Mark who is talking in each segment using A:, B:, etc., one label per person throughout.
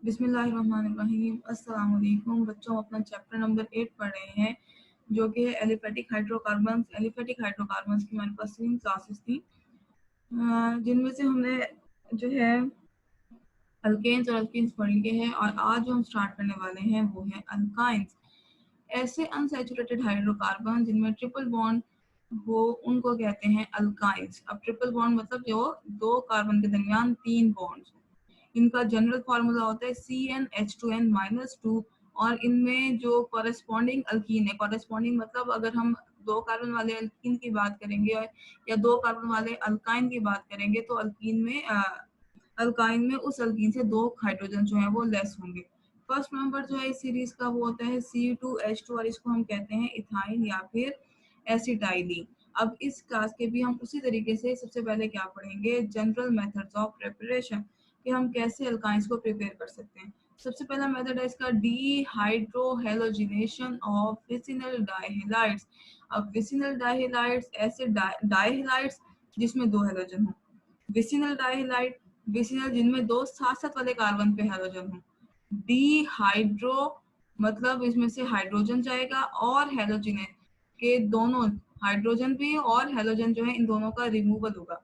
A: बिस्मिल्लाहिर्रहमानिर्रहीम। अस्सलाम वालेकुम बच्चों, अपना चैप्टर नंबर 8 पढ़ रहे हैं जो कि एलिफेटिक हाइड्रोकार्बन्स। एलिफेटिक हाइड्रोकार्बन्स की हमारे पास 3 क्लासेस थी, जिनमें से हमने जो है अल्केन्स और अल्कीन्स पढ़ लिए हैं, और आज जो हम स्टार्ट करने वाले हैं वो है अल्काइंस। ऐसे अनसैचुरेटेड हाइड्रोकार्बन जिनमें ट्रिपल बॉन्ड हो उनको कहते हैं अल्काइंस। अब ट्रिपल बॉन्ड मतलब जो दो कार्बन के दरमियान 3 बॉन्ड्स हो। इनका जनरल फार्मूला होता है CnH2n-2, और इनमें जो कॉरेस्पॉन्डिंग अल्कीन है, कॉरेस्पॉन्डिंग मतलब अगर हम दो कार्बन वाले अल्कीन की बात करेंगे या दो कार्बन वाले अल्काइन की बात करेंगे, तो अल्काइन में उस अल्कीन से दो हाइड्रोजन जो है वो लेस होंगे। फर्स्ट नंबर जो है इस सीरीज का वो होता है C2H2, और इसको हम कहते हैं इथाइन या फिर एसिटाइलीन। अब इस क्लास के भी हम उसी तरीके से सबसे पहले क्या पढ़ेंगे, जनरल मेथड्स ऑफ प्रिपरेशन, कि हम कैसे अल्काइंस को प्रिपेयर कर सकते हैं। सबसे पहला मेथड है इसका डीहाइड्रोहेलोजिनेशन ऑफ विसिनल डाइहेलाइड्स। अब विसिनल डाइहेलाइड्स ऐसे डाइहेलाइड्स जिसमें दो हेलोजन हो। विसिनल डाइहेलाइड विसिनल जिनमें दो साथ साथ वाले कार्बन पे हेलोजन हो। डीहाइड्रो मतलब इसमें से हाइड्रोजन जाएगा, और हेलोजन के दोनों हाइड्रोजन भी और हेलोजन जो है इन दोनों का रिमूवल होगा।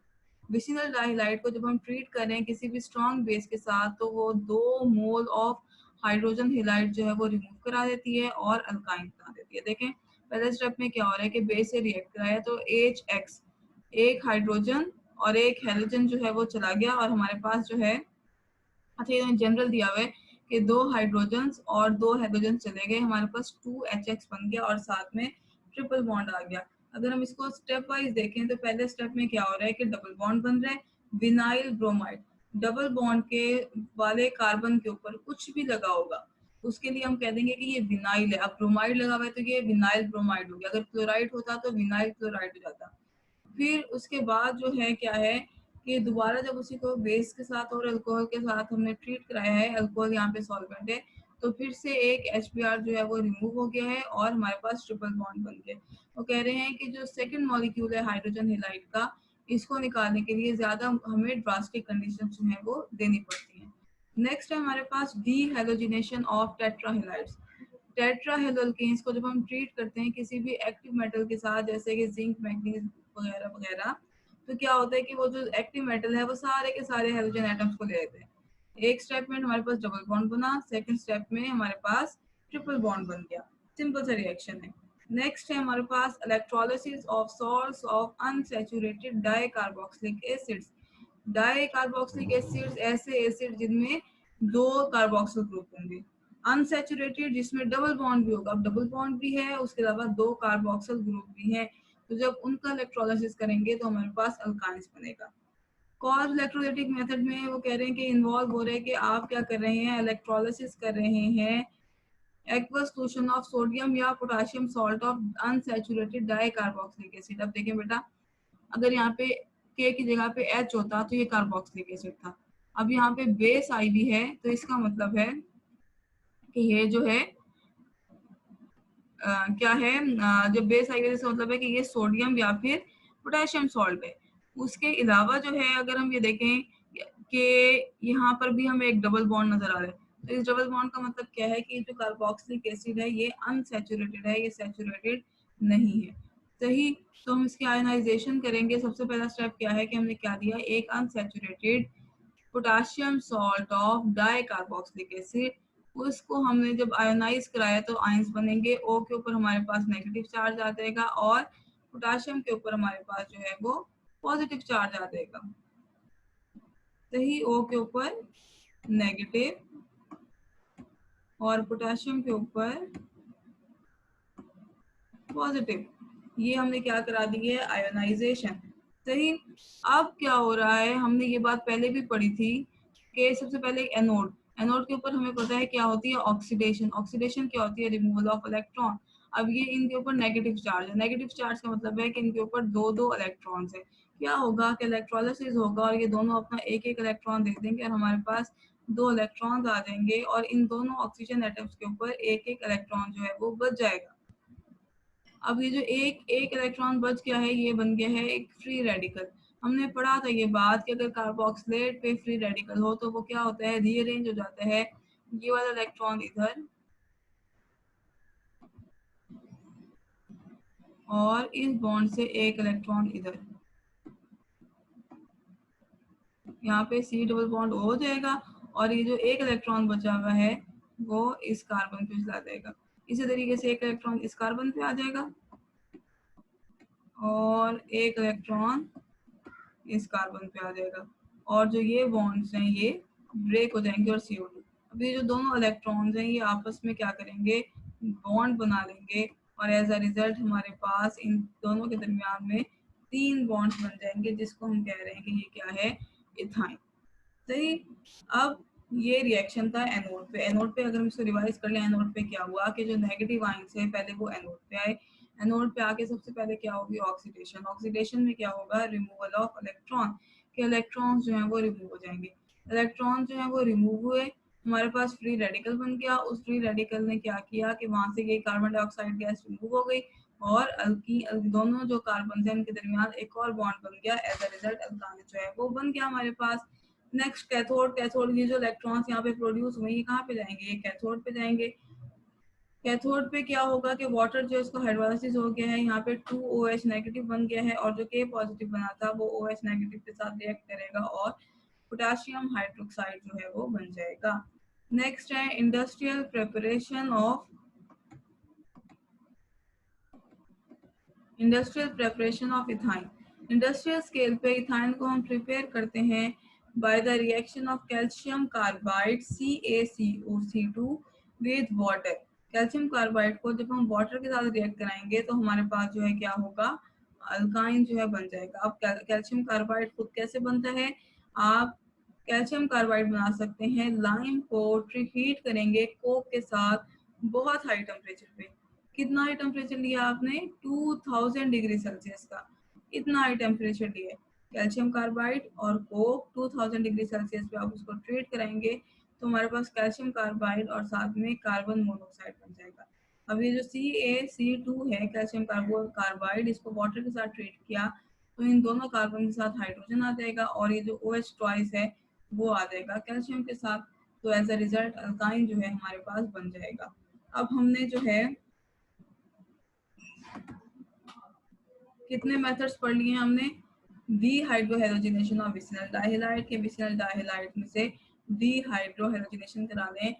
A: विसिनल डाइहाइलाइड को जब हम ट्रीट करें किसी भी स्ट्रॉन्ग बेस के साथ, तो वो 2 मोल ऑफ हाइड्रोजन हेलाइड जो है वो रिमूव करा देती है और अल्काइन बना देती है। देखें पहले स्टेप में क्या हो रहा है कि बेस से रिएक्ट कराया तो HX, एक हाइड्रोजन और एक हेलोजन जो है वो चला गया, और हमारे पास जो है अच्छा ये जनरल दिया हुआ है कि 2 हाइड्रोजन्स और 2 हेलोजन चले गए, हमारे पास 2HX बन गया और साथ में ट्रिपल बॉन्ड आ गया। अगर हम इसको स्टेप वाइज देखें तो पहले स्टेप में क्या हो रहा है कि डबल बॉन्ड बन रहा है, विनाइल ब्रोमाइड। डबल बॉन्ड के वाले कार्बन के ऊपर कुछ भी लगा होगा उसके लिए हम कह देंगे कि ये विनाइल है। अब ब्रोमाइड लगा हुआ है तो ये विनाइल ब्रोमाइड हो गया। अगर क्लोराइड होता तो विनाइल क्लोराइड हो जाता। फिर उसके बाद जो है क्या है कि दोबारा जब उसी को बेस के साथ और अल्कोहल के साथ हमने ट्रीट कराया है, अल्कोहल यहाँ पे सॉल्वेंट है, तो फिर से एक HBr जो है वो रिमूव हो गया है और हमारे पास ट्रिपल बॉन्ड बन गया। वो कह रहे हैं कि जो सेकंड मॉलिक्यूल है हाइड्रोजन हेलाइड का, इसको निकालने के लिए ज्यादा हमें ड्रास्टिक कंडीशन जो है वो देनी पड़ती है। नेक्स्ट है हमारे पास डी हेलोजिनेशन ऑफ टेट्राहेलाइड्स। टेट्राहेलोकेन्स को जब हम ट्रीट करते हैं किसी भी एक्टिव मेटल के साथ, जैसे कि जिंक, मैग्नीज वगैरह वगैरह, तो क्या होता है कि वो जो एक्टिव मेटल है वो सारे के सारे हेलोजन एटम्स को ले लेते हैं। एक स्टेप में हमारे पास डबल बॉन्ड बना, सेकंड स्टेप में हमारे पास ट्रिपल बॉन्ड बन गया। सिंपल सा रिएक्शन है। नेक्स्ट है हमारे पास electrolysis of salts of unsaturated dicarboxylic acids. Dicarboxylic acids ऐसे एसिड जिनमें दो कार्बोक्सिल ग्रुप होंगे। अनसैचुरेटेड जिसमें डबल बॉन्ड भी होगा। अब डबल बॉन्ड भी है, उसके अलावा दो कार्बोक्सिल ग्रुप भी है, तो जब उनका इलेक्ट्रोलिसिस करेंगे तो हमारे पास अल्काइंस बनेगा। कॉज इलेक्ट्रोलाइटिक मेथड में वो कह रहे हैं कि इन्वॉल्व हो रहे हैं कि आप क्या कर रहे हैं, इलेक्ट्रोलिसिस कर रहे हैं एक्वस सोल्यूशन ऑफ सोडियम या potassium salt of unsaturated dicarboxylic acid. अब देखें बेटा, अगर यहाँ पे के की जगह पे H होता तो ये कार्बोक्सिलिक एसिड था। अब यहाँ पे बेस आई भी है, तो इसका मतलब है कि ये जो है क्या है, जब बेस आई है इसका मतलब है कि ये सोडियम या फिर पोटेशियम सॉल्ट है। उसके अलावा जो है अगर हम ये देखें कि यहाँ पर भी हमें एक डबल बॉन्ड नजर आ रहा है, तो इस डबल बॉन्ड का मतलब क्या है कि जो कार्बोक्सिलिक एसिड है ये अनसैचुरेटेड है, ये सैचुरेटेड नहीं है। सही, तो हम इसकी आयनाइजेशन करेंगे। सबसे पहला स्टेप क्या है कि हमने क्या दिया, एक unsaturated potassium salt of dicarboxylic acid. उसको हमने जब आयोनाइज कराया तो आयंस बनेंगे। O के ऊपर हमारे पास नेगेटिव चार्ज आ जाएगा और पोटेशियम के ऊपर हमारे पास जो है वो पॉजिटिव चार्ज आ जाएगा। सही, O के ऊपर नेगेटिव और पोटेशियम के ऊपर पॉजिटिव। ये हमने क्या करा दी है, आयोनाइजेशन। सही, अब क्या हो रहा है, हमने ये बात पहले भी पढ़ी थी कि सबसे पहले एनोड, एनोड के ऊपर हमें पता है क्या होती है, ऑक्सीडेशन। ऑक्सीडेशन क्या होती है, रिमूवल ऑफ इलेक्ट्रॉन। अब ये इनके ऊपर नेगेटिव चार्ज है। नेगेटिव चार्ज का मतलब है कि इनके ऊपर दो दो इलेक्ट्रॉन्स है। क्या होगा कि इलेक्ट्रोलिसिस होगा और ये दोनों अपना एक एक इलेक्ट्रॉन दे देंगे और हमारे पास दो इलेक्ट्रॉन्स आ जाएंगे, और इन दोनों ऑक्सीजन एटम्स के ऊपर एक एक इलेक्ट्रॉन जो है वो बच जाएगा। अब ये जो एक एक इलेक्ट्रॉन बच गया है ये बन गया है एक फ्री रेडिकल। हमने पढ़ा था ये बात कि अगर कार्बोक्सिलेट पे फ्री रेडिकल हो तो वो क्या होता है, रीअरेंज हो जाता है ये वाला इलेक्ट्रॉन इधर और इस बॉन्ड से एक इलेक्ट्रॉन इधर, यहाँ पे C डबल बॉन्ड हो जाएगा और ये जो एक इलेक्ट्रॉन बचा हुआ है वो इस कार्बन पे चला जाएगा। इसी तरीके से एक इलेक्ट्रॉन इस कार्बन पे आ जाएगा और एक इलेक्ट्रॉन इस कार्बन पे आ जाएगा और जो ये बॉन्ड्स हैं ये ब्रेक हो जाएंगे और CO2। अब ये जो दोनों इलेक्ट्रॉन्स हैं ये आपस में क्या करेंगे, बॉन्ड बना लेंगे और एज अ रिजल्ट हमारे पास इन दोनों के दरमियान में 3 बॉन्ड्स बन जाएंगे, जिसको हम कह रहे हैं कि ये क्या है, इथाइन। सही। अब ये रिएक्शन था एनोड पे। एनोड पे अगर हम इसको रिवाइज कर लें, एनोड पे क्या हुआ कि जो नेगेटिव आयंस है पहले वो एनोड पे आए। एनोड पे आके सबसे पहले क्या होगी, ऑक्सीडेशन। ऑक्सीडेशन में क्या होगा, रिमूवल ऑफ इलेक्ट्रॉन, के इलेक्ट्रॉन्स जो है वो रिमूव हो जाएंगे। इलेक्ट्रॉन जो है वो रिमूव हुए, हमारे पास फ्री रेडिकल बन गया। उस फ्री रेडिकल ने क्या किया कि वहां से ये कार्बन डाइऑक्साइड गैस रिमूव हो गई और दोनों जो कार्बन है उनके दरमियान एक और बॉन्ड बन गया। एज अ रिजल्ट अल्कान जो है वो बन गया हमारे पास। Next cathode. कैथोड ये जो इलेक्ट्रॉन्स यहाँ पे प्रोड्यूस हुए ये कहाँ पे जाएंगे, ये कैथोड पे जाएंगे। कैथोड पे क्या होगा कि वाटर जो इसको हाइड्रोलाइसिस हो गया है, यहाँ पे 2OH नेगेटिव बन गया है और जो K पॉजिटिव बना था वो OH नेगेटिव के साथ रिएक्ट करेगा और पोटेशियम हाइड्रोक्साइड जो है वो बन जाएगा। नेक्स्ट है industrial preparation of ethyne. Industrial scale पे इथाइन को हम प्रिपेयर करते हैं by the reaction of calcium carbide CaCO2 with water. Calcium carbide को जब हम वाटर के साथ रिएक्ट कराएंगे तो हमारे पास जो है क्या होगा, अल्काइन जो है बन जाएगा। अब कैल्शियम कार्बाइड खुद कैसे बनता है, आप कैल्शियम कार्बाइड बना सकते हैं। लाइम को हीट करेंगे कोक के साथ बहुत हाई टेम्परेचर पे। कितना हाई टेम्परेचर लिया आपने, 2000 डिग्री सेल्सियस का, इतना हाई टेम्परेचर लिया। कैल्शियम कार्बाइड और कोक 2000 डिग्री सेल्सियस पे आप उसको ट्रीट कराएंगे तो हमारे पास कैल्शियम कार्बाइड और साथ में कार्बन मोनोऑक्साइड बन जाएगा। अब ये जो CaC2 है कैल्शियम कार्बाइड, इसको वाटर के साथ ट्रीट किया तो इन दोनों कार्बन के साथ हाइड्रोजन आ जाएगा और ये जो OH ट्वाइस है वो आ जाएगा कैल्शियम के साथ। तो एज अ रिजल्ट अल्काइन जो है हमारे पास बन जाएगा। अब हमने जो है कितने मेथड्स पढ़ लिए हमने, डीहाइड्रोहेलोजिनेशन ऑफ विसिनल डाइहैलाइड के विसिनल डाइहैलाइड में से डीहाइड्रोहेलोजिनेशन करा लें,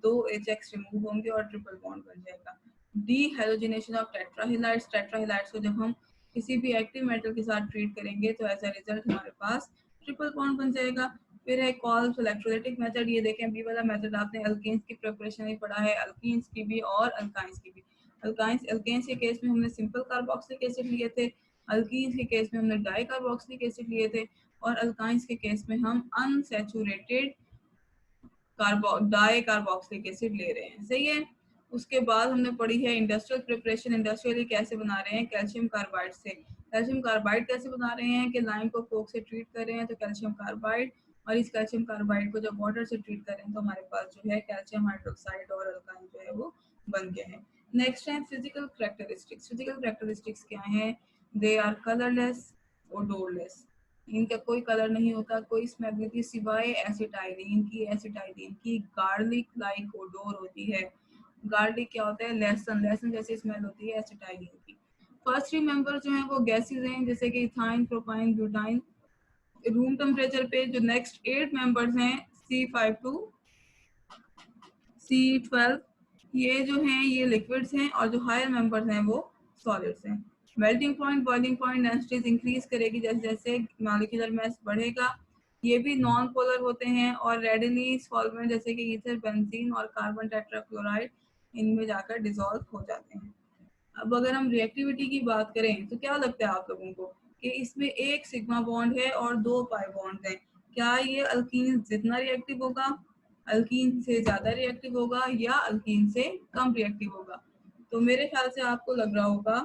A: 2 HX रिमूव होंगे और ट्रिपल बॉन्ड बन जाएगा। डीहेलोजिनेशन ऑफ टेट्राहेलाइड्स, टेट्राहेलाइड्स को जब हम किसी भी एक्टिव मेटल के साथ ट्रीट करेंगे तो एज अ रिजल्ट हमारे पास ट्रिपल बॉन्ड बन जाएगा। फिर है कॉल्स इलेक्ट्रोलाइटिक मेथड। ये देखें बी वाला मेथड आपने अल्केन्स की प्रिपरेशन में पढ़ा है, अल्कीन्स की भी और अल्काइंस की भी। अल्केन्स के केस में हमने सिंपल कार्बोक्सिलिक एसिड लिए थे, अल्कीन्स के केस में हमने डाई कार्बोक्सिलिक एसिड लिए थे और अल्काइंस के केस में हम अनसैचुरेटेड डाई कार्बोक्सिलिक एसिड ले रहे हैं। सही है। उसके बाद हमने पढ़ी है इंडस्ट्रियल प्रिपरेशन। इंडस्ट्रियली कैसे बना रहे हैं, कैल्शियम कार्बाइड से। कैल्शियम कार्बाइड कैसे बना रहे हैं कि लाइम को कोक से ट्रीट कर रहे हैं तो कैल्शियम कार्बाइड, और इस कैल्शियम कार्बाइड को जब वाटर से ट्रीट करें तो हमारे पास जो है कैल्शियम हाइड्रोक्साइड और अल्काइन जो है वो बन गए हैं। नेक्स्ट है फिजिकल करेक्टरिस्टिक्स। फिजिकल करेक्टरिस्टिक्स क्या है, दे आर कलरलेस, ओडोरलेस। इनका कोई कलर नहीं होता, कोई स्मेल नहीं होती सिवाय एसिटाइलिन की। एसिटाइलिन की गार्लिक लाइक ओडोर होती है। गार्लिक क्या होता है, लहसुन, लहसुन जैसी स्मेल होती है एसिटाइलिन की। फर्स्ट 3 मेंबर जो हैं वो गैसेस हैं जैसे कि ethyne, propyne, butyne. Room temperature पे जो नेक्स्ट 8 मेंबर्स हैं C5 टू C12, ये जो हैं ये लिक्विड्स हैं और जो हायर मेंबर्स हैं वो सॉलिड्स हैं। Melting point, boiling point densities increase करेगी जैसे जैसे मॉलिक्यूलर मास बढ़ेगा। ये भी नॉन पोलर होते हैं और रेडिली सॉल्वेंट जैसे कि ईथर, बेंजीन और कार्बन टेट्राक्लोराइड इनमें जाकर डिसॉल्व हो जाते हैं। अब अगर हम रिएक्टिविटी की बात करें तो क्या लगता है आप लोगों को कि इसमें एक सिग्मा बॉन्ड है और 2 पाई बॉन्ड हैं, क्या ये अल्कीन जितना रिएक्टिव होगा, अल्कीन से ज्यादा रिएक्टिव होगा या अल्कीन से कम रिएक्टिव होगा? तो मेरे ख्याल से आपको लग रहा होगा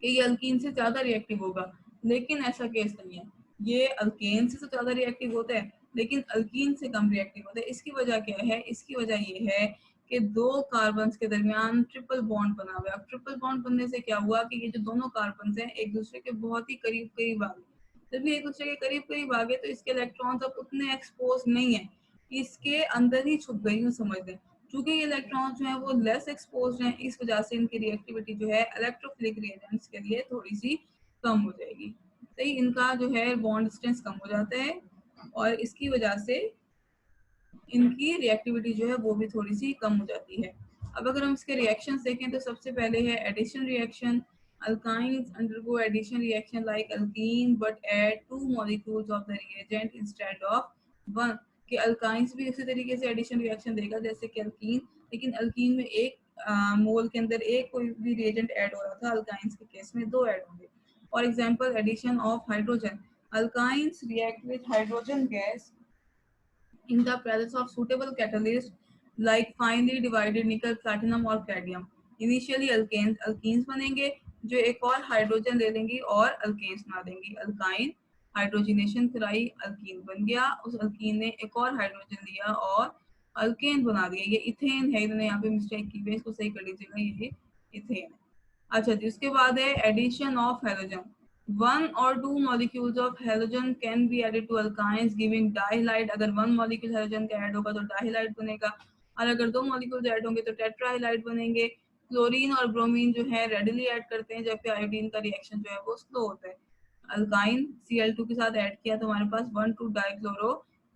A: कि ये अल्कीन से ज्यादा रिएक्टिव होगा, लेकिन ऐसा केस नहीं है। ये अल्केन से तो ज्यादा रिएक्टिव होता है लेकिन अल्कीन से कम रिएक्टिव होता है। इसकी वजह क्या है, इसकी वजह ये है कि 2 कार्बन्स के दरमियान ट्रिपल बॉन्ड बना हुआ है। अब ट्रिपल बॉन्ड बनने से क्या हुआ कि ये जो दोनों कार्बन्स हैं एक दूसरे के बहुत ही करीब करीब आ गए। जब ये एक दूसरे के करीब करीब आ गए तो इसके इलेक्ट्रॉन्स अब उतने एक्सपोज नहीं है। इसके अंदर ही छुप गई हूँ समझ लें। चूंकि ये इलेक्ट्रॉन जो है वो लेस एक्सपोज्ड हैं, इस वजह से इनकी रिएक्टिविटी जो है इलेक्ट्रोफिलिक रिएजेंट्स के लिए थोड़ी सी कम हो जाएगी। सही, इनका जो है बॉन्ड डिस्टेंस कम हो जाता है और इसकी वजह से इनकी रिएक्टिविटी जो है वो भी थोड़ी सी कम हो जाती है। अब अगर हम इसके रिएक्शंस देखें तो सबसे पहले है addition reaction. Alkynes undergo addition reaction like alkene but add 2 molecules of the reagent instead of 1। कि अल्काइंस भी उसी तरीके से एडिशन रिएक्शन देगा जैसे कि अल्कीन, लेकिन अल्कीन में एक मोल के अंदर एक कोई भी रिएजेंट ऐड हो रहा था, अल्काइंस के केस में 2 ऐड होंगे। For example addition of hydrogen, alkynes react with hydrogen gas in the presence of suitable catalyst like finely divided nickel, platinum और cadmium। Initially alkenes बनेंगे जो एक और हाइड्रोजन ले लेंगी और अल्केन्स बना देंगी। अल्काइन हाइड्रोजनेशन कराई, अल्कीन बन गया, उस अल्कीन ने एक और हाइड्रोजन लिया और अल्केन बना दिया। ये इथेन है, इन्होंने यहाँ पे मिस्टेक की है, इसको सही कर लीजिएगा, ये इथेन है। अच्छा जी, उसके बाद है एडिशन ऑफ हेलोजन। वन और two molecules of halogen can be added to alkynes giving dihalide. अगर वन मॉलिक्यूल हेलोजन का ऐड होगा तो डाइहाइलाइड बनेगा, और अगर दो मॉलिक्यूल्स ऐड होंगे तो टेट्राहाइलाइड बनेंगे। क्लोरीन और ब्रोमीन जो है रेडिली ऐड करते हैं, जबकि आयोडीन का रिएक्शन जो है वो स्लो होता है। अल्काइन Cl2 के साथ ऐड किया तो हमारे पास 1,2 डाइक्लोरो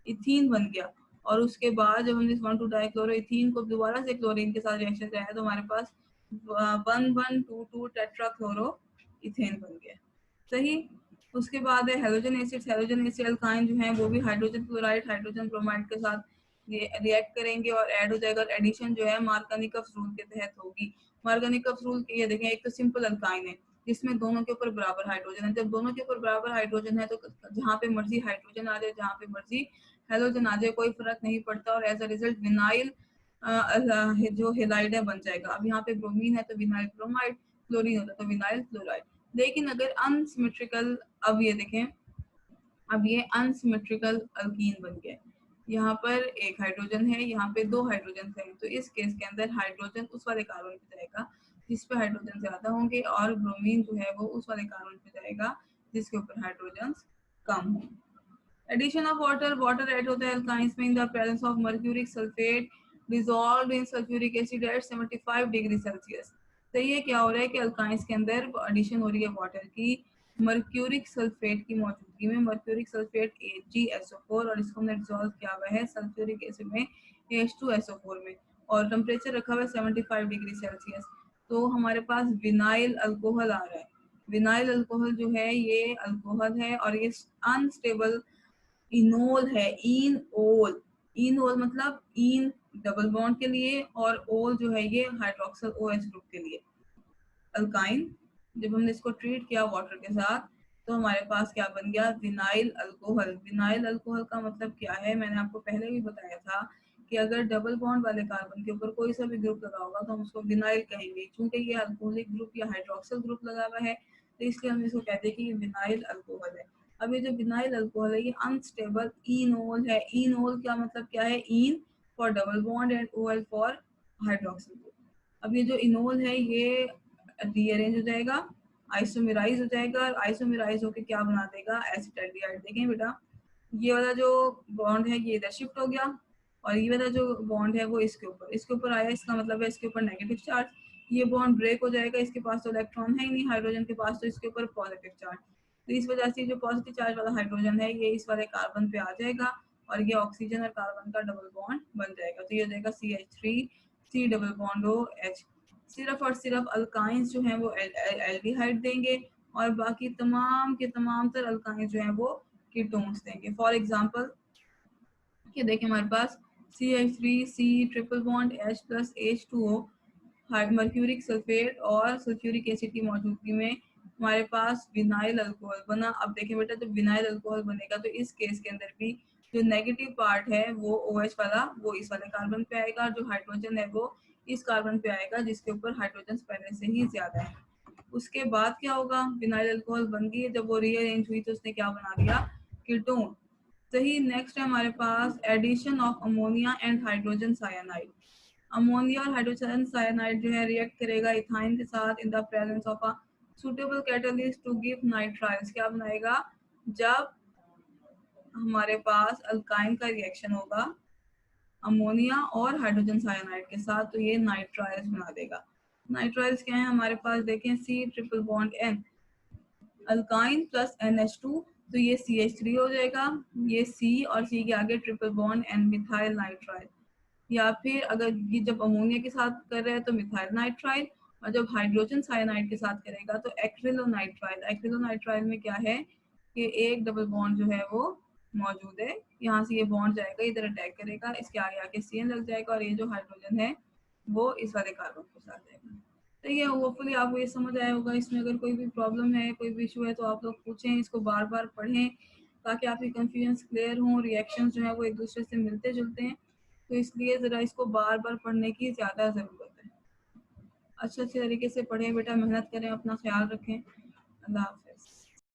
A: इथीन बन गया, और उसके बाद जब हमने 1,2 डाइक्लोरो इथीन को दोबारा से क्लोरीन के साथ रिएक्शन कराया तो हमारे पास 1,1,2,2 टेट्राक्लोरो इथेन बन गया। सही। उसके बाद है halogen acids. Halogen acid alkyne जो है वो भी हाइड्रोजन क्लोराइड हाइड्रोजन ब्रोमाइड के साथ रिएक्ट करेंगे और ऐड हो जाएगा। एडिशन जो है मार्कानिकफ रूल के तहत होगी। मार्कानिकफ रूल ये देखें, एक तो सिंपल अल्काइन है जिसमें दोनों के ऊपर बराबर हाइड्रोजन है। जब दोनों के ऊपर बराबर हाइड्रोजन है तो जहाँ पे मर्जी हाइड्रोजन आ जाए, जहाँ पे मर्जी हेलोजन आ जाए, कोई फर्क नहीं पड़ता, और एज अ रिजल्ट विनाइल जो हेलाइड है बन जाएगा। अब यहाँ पे ब्रोमीन है तो विनाइल ब्रोमाइड, क्लोरीन होता तो विनाइल क्लोराइड। लेकिन अगर अनसिमेट्रिकल, अब ये देखें, अब ये अनसिमेट्रिकल अल्कीन बन गया। यहाँ पर एक हाइड्रोजन है, यहाँ पे दो हाइड्रोजन है, तो इस केस के अंदर हाइड्रोजन उस वाले कार्बन पे जाएगा जिस पे हाइड्रोजन ज्यादा होंगे, और ब्रोमीन जो है वो उस वाले कार्बन पे जाएगा जिसके ऊपर हाइड्रोजन कम हो। Addition of water, water add होता है अल्काइंस में in the presence of mercuric sulphate dissolved in sulphuric acid at 75 degree Celsius. तो ये क्या हो रहा है कि अल्काइंस के अंदर एडिशन हो रही है वाटर की मर्क्यूरिक सल्फेट की मौजूदगी में। मर्क्यूरिक सल्फेट AgSO4, और इसको हमने डिसॉल्व किया हुआ है सल्फ्यूरिक एसिड में H2SO4 में, और टेम्परेचर रखा हुआ है 75 डिग्री सेल्सियस। तो हमारे पास विनाइल अल्कोहल आ रहा है। विनाइल अल्कोहल जो है ये अल्कोहल है और ये अनस्टेबल इनोल है। इन ओल, इन ओल मतलब इन डबल बॉन्ड के लिए, और ओल जो है ये हाइड्रोक्सिल OH ग्रुप के लिए। अल्काइन, जब हमने इसको ट्रीट किया वाटर के साथ तो हमारे पास क्या बन गया, विनाइल अल्कोहल। विनाइल अल्कोहल का मतलब क्या है, मैंने आपको पहले भी बताया था कि अगर डबल बॉन्ड वाले कार्बन के ऊपर कोई सा भी ग्रुप लगा होगा तो हम उसको विनाइल कहेंगे। क्योंकि ये अल्कोहलिक ग्रुप या हाइड्रोक्सिल ग्रुप लगा हुआ है तो इसलिए हम इसको कहते हैं कि ये विनाइल अल्कोहल है। अब ये जो विनाइल अल्कोहल है ये अनस्टेबल इनोल है। इनोल का मतलब क्या है, ene for double bond and O L for hydroxyl group. अब ये जो इनोल है ये रीअरेंज हो जाएगा, आइसोमेराइज हो जाएगा, और आइसोमेराइज होकर क्या बना देगा, एसिटाल्डिहाइड। देखें बेटा, ये वाला जो बॉन्ड है ये इधर शिफ्ट हो गया, और ये वाला जो बॉन्ड है वो इसके ऊपर आया, इसका मतलब है इसके ऊपर नेगेटिव चार्ज। ये बॉन्ड ब्रेक हो जाएगा, इसके पास तो इलेक्ट्रॉन है ही नहीं हाइड्रोजन के पास, तो इसके ऊपर पॉजिटिव चार्ज। तो इस वजह से जो पॉजिटिव चार्ज वाला हाइड्रोजन है ये इस वाले कार्बन पे आ जाएगा, और ये ऑक्सीजन और कार्बन का डबल बॉन्ड बन जाएगा। तो ये हो जाएगा CH3 C double bond OH। सिर्फ और सिर्फ अल्काइंस जो हैं वो एल्डिहाइड देंगे, और बाकी तमाम के तमाम तर अल्काइंस जो हैं वो कीटोन्स देंगे। फॉर एग्जांपल ये देखिए हमारे पास CH3C triple bond H plus H2O mercuric sulphate और सल्फ्यूरिक एसिड की मौजूदगी में हमारे पास विनाइल अल्कोहल बना। अब देखिए बेटा, जब विनाइल अल्कोहल बनेगा तो इस केस के अंदर भी जो नेगेटिव पार्ट है वो OH वाला वो इस वाले कार्बन पे आएगा, जो हाइड्रोजन है वो इस कार्बन पे आएगा जिसके ऊपर हाइड्रोजन पहले से ही ज्यादा है। उसके बाद क्या होगा, विनाइल अल्कोहल बन गई, जब वो रीअरेंज हुई तो उसने क्या बना दिया, कीटोन। सही। नेक्स्ट है हमारे पास addition of ammonia and hydrogen cyanide. Ammonia और हाइड्रोजन साइनाइड जो है रिएक्ट करेगा इथाइन के साथ in the presence of a suitable catalyst to give nitriles. क्या बनाएगा, जब हमारे पास अल्काइन का रिएक्शन होगा अमोनिया और हाइड्रोजन साइनाइड के साथ, तो ये नाइट्राइल्स बना देगा। नाइट्राइल्स क्या है हमारे पास, देखें C triple bond N, alkyne plus NH2, तो ये CH3 हो जाएगा। ये C और C के आगे triple bond N, methyl nitrile. या फिर अगर ये जब अमोनिया के साथ कर रहे हैं तो मिथाइल नाइट्राइल, और जब हाइड्रोजन साइनाइड के साथ करेगा तो एक्रिलोनाइट्राइल। एक्रिलोनाइट्राइल में क्या है कि एक डबल बॉन्ड जो है वो मौजूद है, यहाँ से ये बॉन्ड जाएगा, इधर अटैक करेगा, इसके आगे आके CN लग जाएगा, और ये जो हाइड्रोजन है वो इस वाले कार्बन के साथ जाएगा। तो ये होपफुली आपको ये समझ आया होगा। इसमें अगर कोई भी प्रॉब्लम है, कोई भी इशू है, तो आप लोग पूछें, इसको बार बार पढ़ें ताकि आपकी कंफ्यूजन क्लियर हों। रिएक्शन जो है वो एक दूसरे से मिलते जुलते हैं, तो इसलिए ज़रा इसको बार बार पढ़ने की ज़्यादा ज़रूरत है। अच्छे अच्छे तरीके से पढ़ें बेटा, मेहनत करें, अपना ख्याल रखें। अल्लाह हाफ़िज़।